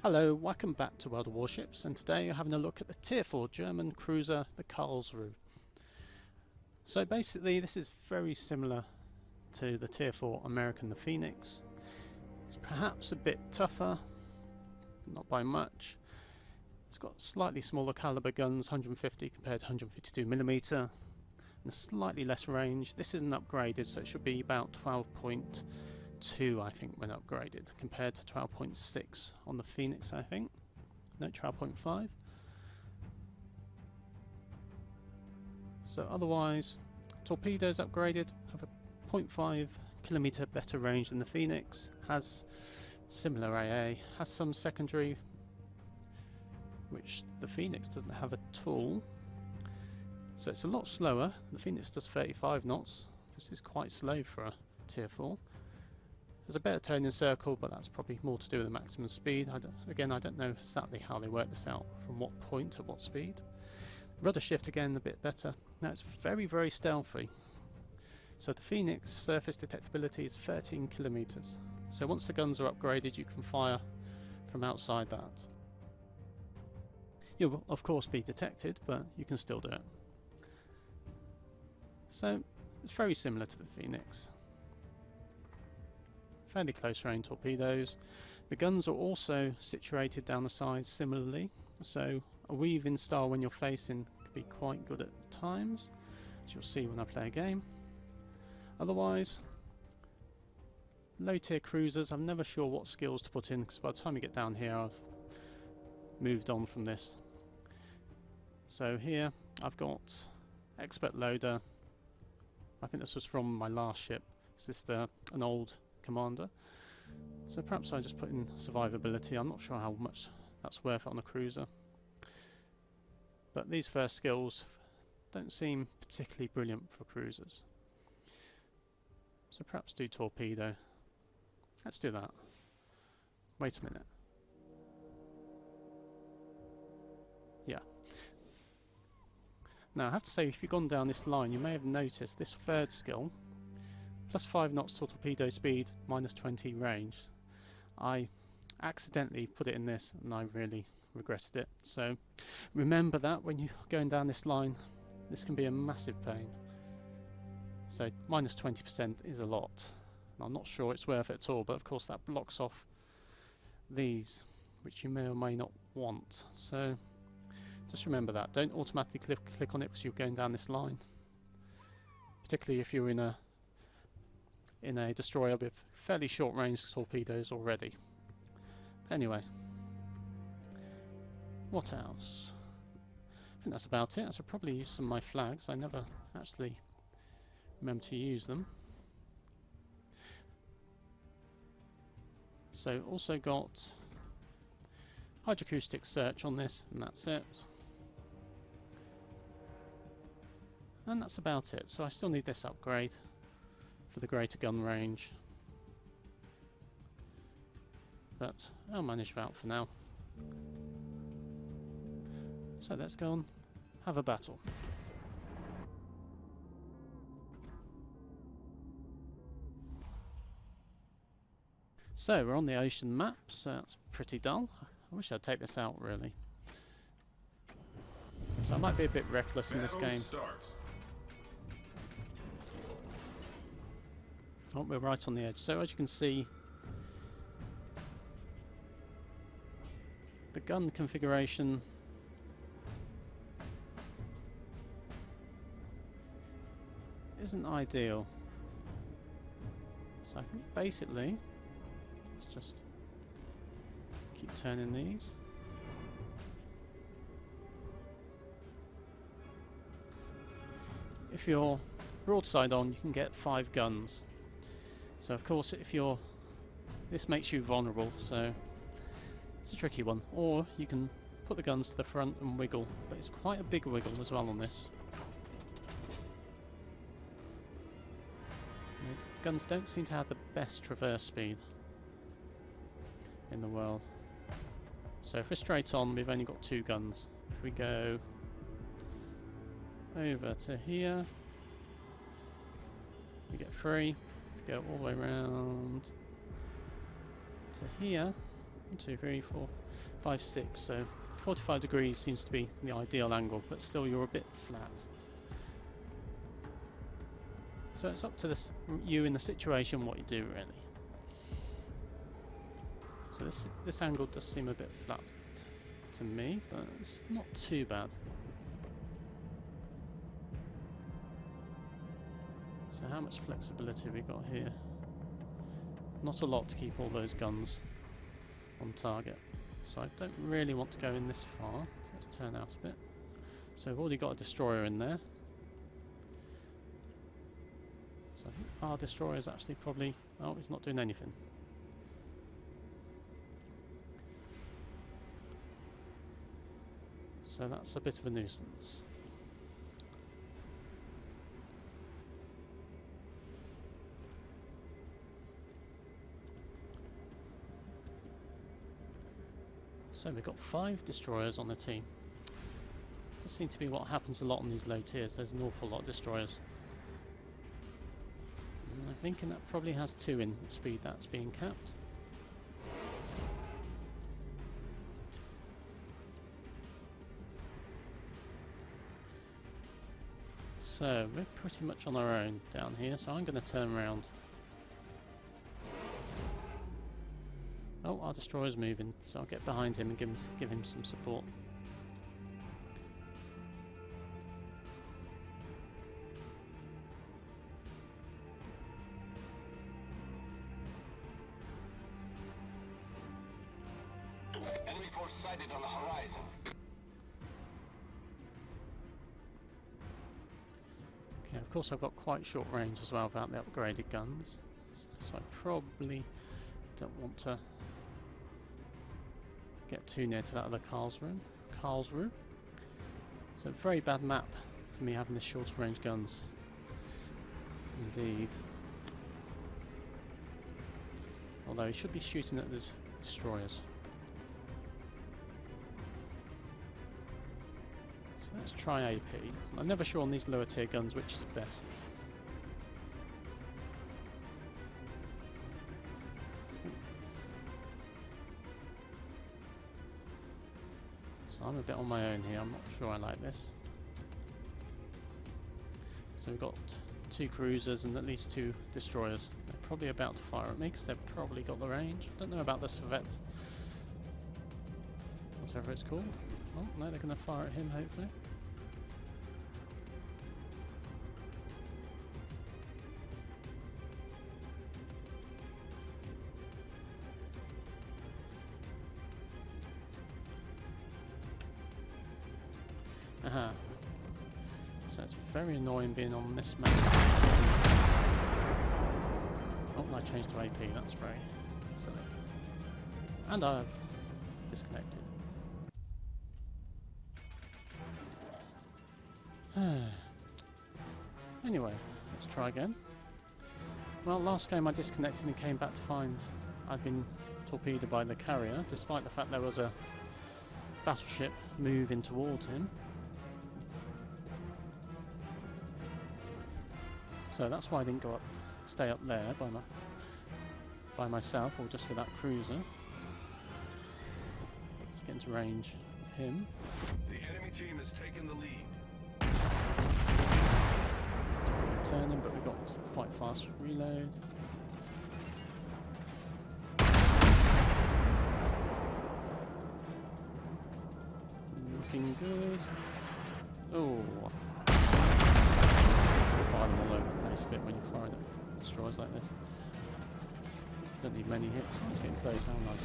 Hello, welcome back to World of Warships, and today you're having a look at the Tier 4 German cruiser, the Karlsruhe. So basically this is very similar to the Tier 4 American, the Phoenix. It's perhaps a bit tougher, not by much. It's got slightly smaller caliber guns, 150 compared to 152mm, and a slightly less range. This isn't upgraded, so it should be about 12.2 I think when upgraded, compared to 12.6 on the Phoenix I think. No, 12.5. So otherwise, torpedoes upgraded, have a 0.5km better range than the Phoenix, has similar AA, has some secondary which the Phoenix doesn't have at all. So it's a lot slower. The Phoenix does 35 knots. This is quite slow for a Tier 4. There's a better turning circle, but that's probably more to do with the maximum speed. I don't know exactly how they work this out, from what point to what speed. Rudder shift again a bit better. Now it's very, very stealthy. So the Phoenix surface detectability is 13 kilometers. So once the guns are upgraded, you can fire from outside that. You'll of course be detected, but you can still do it. So it's very similar to the Phoenix. Fairly close range torpedoes. The guns are also situated down the sides similarly, so a weave-in style when you're facing can be quite good at times, as you'll see when I play a game. Otherwise, low tier cruisers, I'm never sure what skills to put in, because by the time you get down here I've moved on from this. So here I've got expert loader. I think this was from my last ship. Is this an old commander? So perhaps I just put in survivability. I'm not sure how much that's worth on a cruiser, but these first skills don't seem particularly brilliant for cruisers. So perhaps do torpedo. Let's do that. Wait a minute. Yeah. Now I have to say, if you've gone down this line, you may have noticed this third skill, plus 5 knots to torpedo speed, minus 20 range. I accidentally put it in this and I really regretted it. So remember that when you're going down this line, this can be a massive pain. So minus 20% is a lot. I'm not sure it's worth it at all, but of course that blocks off these, which you may or may not want. So just remember that. Don't automatically click on it because you're going down this line, particularly if you're in a destroyer with fairly short range torpedoes already. Anyway, what else? I think that's about it. I should probably use some of my flags. I never actually remember to use them. So also got hydroacoustic search on this, and that's it. And that's about it. So I still need this upgrade for the greater gun range, but I'll manage about for now. So let's go and have a battle. So we're on the ocean map, so that's pretty dull. I wish I'd take this out really. So I might be a bit reckless in this game. Oh, we're right on the edge. So as you can see, the gun configuration isn't ideal. So I think basically, let's just keep turning these. If you're broadside on, you can get 5 guns. So of course, this makes you vulnerable, so it's a tricky one. Or you can put the guns to the front and wiggle, but it's quite a big wiggle as well on this. The guns don't seem to have the best traverse speed in the world. So if we're straight on, we've only got 2 guns. If we go over to here, we get 3. If we go all the way around to here, 1, 2, 3, 4, 5, 6. So 45 degrees seems to be the ideal angle, but still you're a bit flat. So it's up to you in the situation what you do really. So this angle does seem a bit flat to me, but it's not too bad. So how much flexibility have we got here? Not a lot to keep all those guns on target. So I don't really want to go in this far. So let's turn out a bit. So we've already got a destroyer in there. So I think our destroyer is actually probably... oh, it's not doing anything. So that's a bit of a nuisance. So we've got 5 destroyers on the team. Does seem to be what happens a lot on these low tiers. There's an awful lot of destroyers. And I'm thinking that probably has 2 in the speed that's being capped. So we're pretty much on our own down here, so I'm going to turn around. Oh, our destroyer's moving, so I'll get behind him and give him some support. Enemy force sighted on the horizon. Okay, of course I've got quite short range as well without the upgraded guns, so I probably don't want to get too near to that other Karlsruhe. So very bad map for me having the shorter range guns. Indeed. Although he should be shooting at the destroyers. So let's try AP. I'm never sure on these lower tier guns which is best. So I'm a bit on my own here, I'm not sure I like this. So we've got 2 cruisers and at least 2 destroyers. They're probably about to fire at me because they've probably got the range. Don't know about the Sovjet. Whatever it's called. Oh, no, they're going to fire at him hopefully. Aha. So it's very annoying being on this map. Oh, I changed to AP, that's very silly. And I've disconnected. Anyway, let's try again. Well, last game I disconnected and came back to find I'd been torpedoed by the carrier, despite the fact there was a battleship moving towards him. So that's why I didn't stay up there by myself, or just with that cruiser. Let's get into range of him. The enemy team has taken the lead. Turning, but we've got quite fast reload. Looking good. Oh. Fire them all over the place a bit when you fire at destroyers like this. Don't need many hits. It's getting close. How nice.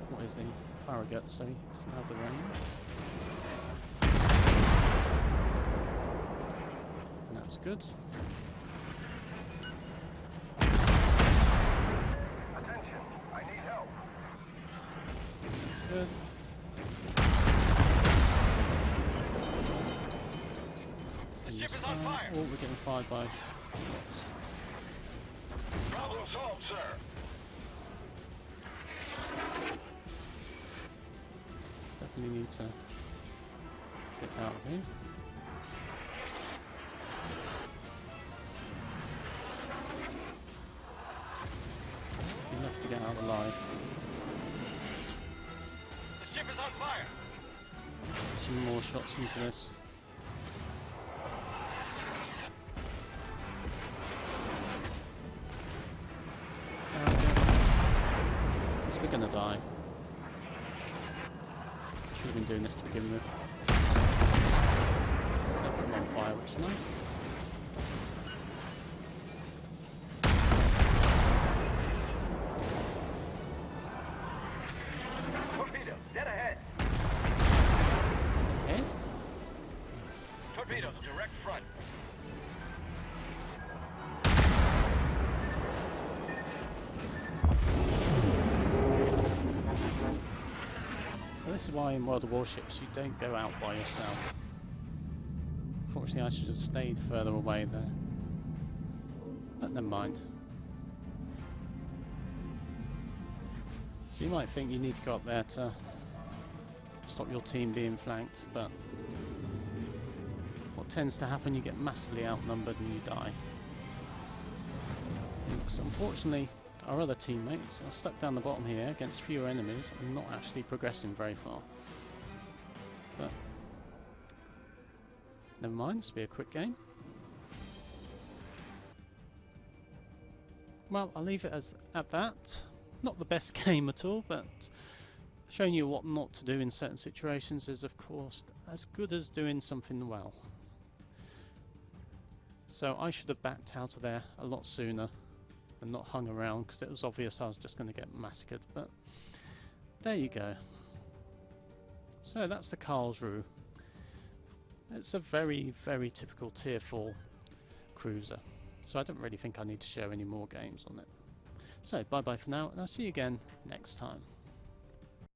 What is the Farragut? So he doesn't have the range. And that's good. Attention, I need help. That's good. The ship is on fire. Oh, we're getting fired by... Problem solved, sir. Definitely need to get out of here. Be to get out alive. The ship is on fire. Some more shots into this. Because we're gonna die. Should have been doing this to begin with. So I put them on fire, which is nice. Torpedoes, dead ahead. Head? Torpedoes, direct front. So this is why in World of Warships you don't go out by yourself. Unfortunately I should have stayed further away there. But never mind. So you might think you need to go up there to stop your team being flanked, but what tends to happen, you get massively outnumbered and you die. Because unfortunately our other teammates are stuck down the bottom here against fewer enemies and not actually progressing very far. But never mind, this will be a quick game. Well, I'll leave it at that. Not the best game at all, but showing you what not to do in certain situations is of course as good as doing something well. So I should have backed out of there a lot sooner and not hung around, because it was obvious I was just going to get massacred, but there you go. So that's the Karlsruhe. It's a very, very typical tier 4 cruiser, so I don't really think I need to show any more games on it. So bye bye for now, and I'll see you again next time.